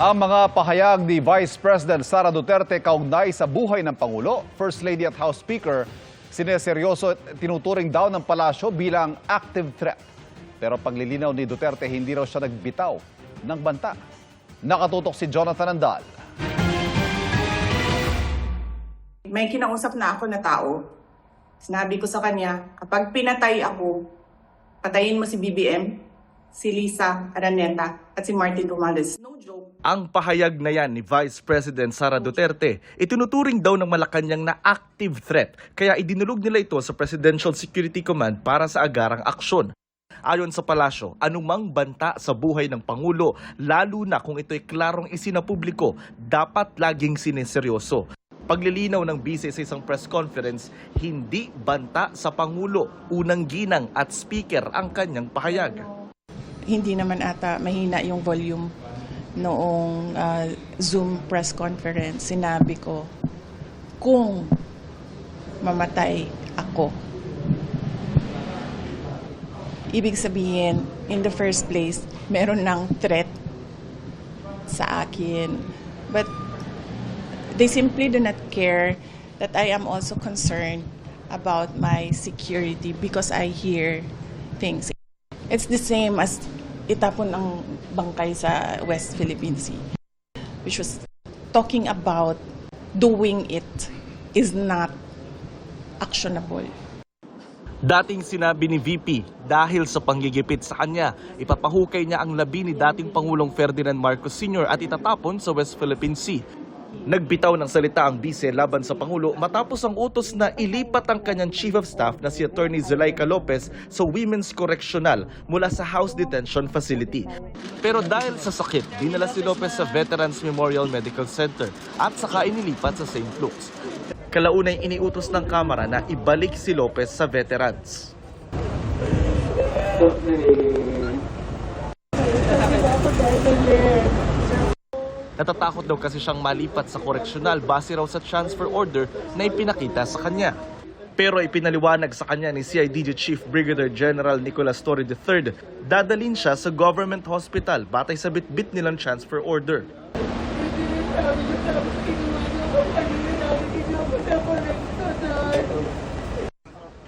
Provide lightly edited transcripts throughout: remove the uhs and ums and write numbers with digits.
Ang mga pahayag ni Vice President Sara Duterte kaugnay sa buhay ng Pangulo, First Lady at House Speaker, sineseryoso at tinuturing daw ng palasyo bilang active threat. Pero paglilinaw ni Duterte, hindi raw siya nagbitaw ng banta. Nakatutok si Jonathan Andal. May kinausap na ako na tao. Sinabi ko sa kanya, kapag pinatay ako, patayin mo si BBM, si Lisa Araneta at si Martin Romualdez. No joke. Ang pahayag na yan ni Vice President Sara Duterte, itinuturing daw ng Malacanang na active threat. Kaya idinulog nila ito sa Presidential Security Command para sa agarang aksyon. Ayon sa palasyo, anumang banta sa buhay ng Pangulo, lalo na kung ito'y klarong isinapubliko, dapat laging sineseryoso. Paglilinaw ng bise sa isang press conference, hindi banta sa Pangulo, unang ginang at speaker ang kanyang pahayag. Hindi naman ata mahina yung volume noong Zoom press conference. Sinabi ko, kung mamatay ako, ibig sabihin, in the first place, meron ng threat sa akin. But they simply do not care that I am also concerned about my security because I hear things. It's the same as itapon ang bangkay sa West Philippine Sea, which was talking about doing it is not actionable. Dating sinabi ni VP, dahil sa panggigipit sa kanya, ipapahukay niya ang labi ni dating Pangulong Ferdinand Marcos Sr. at itatapon sa West Philippine Sea. Nagbitaw ng salita ang bise laban sa Pangulo matapos ang utos na ilipat ang kanyang Chief of Staff na si Attorney Zulaika Lopez sa Women's Correctional mula sa House Detention Facility. Pero dahil sa sakit, dinala si Lopez sa Veterans Memorial Medical Center at saka inilipat sa St. Luke's. Kalaunay iniutos ng Kamara na ibalik si Lopez sa veterans. Natatakot daw kasi siyang malipat sa koreksyonal base raw sa transfer order na ipinakita sa kanya. Pero ipinaliwanag sa kanya ni CIDG Chief Brigadier General Nicolas Torre III, dadalhin siya sa government hospital batay sa bitbit nilang transfer order.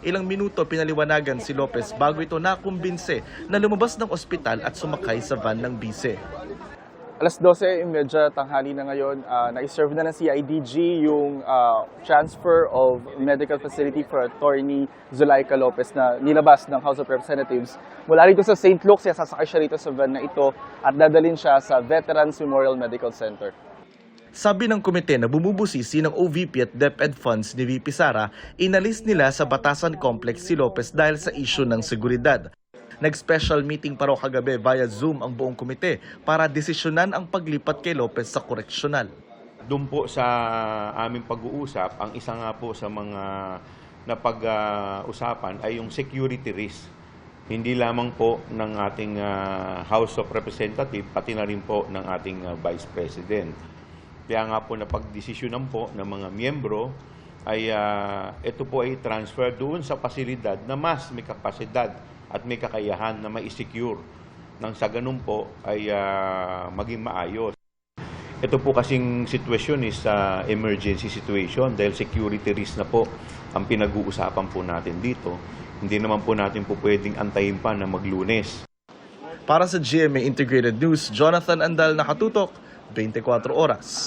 Ilang minuto pinaliwanagan si Lopez bago ito nakumbinse na lumabas ng ospital at sumakay sa van ng bise. Alas 12:30 tanghali na ngayon, na-serve na ng CIDG yung transfer of medical facility for Attorney Zulaika Lopez na nilabas ng House of Representatives. Mula rito sa St. Luke's, sasakay siya rito sa van na ito at dadalhin siya sa Veterans Memorial Medical Center. Sabi ng komite na bumubusisi ng OVP at DepEd funds ni VP Sara, inalis nila sa Batasan Complex si Lopez dahil sa issue ng seguridad. Nag-special meeting pa raw kagabi via Zoom ang buong komite para desisyonan ang paglipat kay Lopez sa koreksyonal. Doon po sa aming pag-uusap, ang isa nga po sa mga napag-usapan ay yung security risk. Hindi lamang po ng ating House of Representatives, pati na rin po ng ating Vice President. Kaya nga po napag-desisyonan po ng mga miyembro ay ito po ay transfer doon sa pasilidad na mas may kapasidad at may kakayahan na ma-secure nang sa ganun po ay maging maayos. Ito po kasing sitwasyon is emergency situation dahil security risk na po ang pinag-uusapan po natin dito. Hindi naman po natin po pwedeng antayin pa na mag-Lunes. Para sa GMA Integrated News, Jonathan Andal, nakatutok, 24 oras.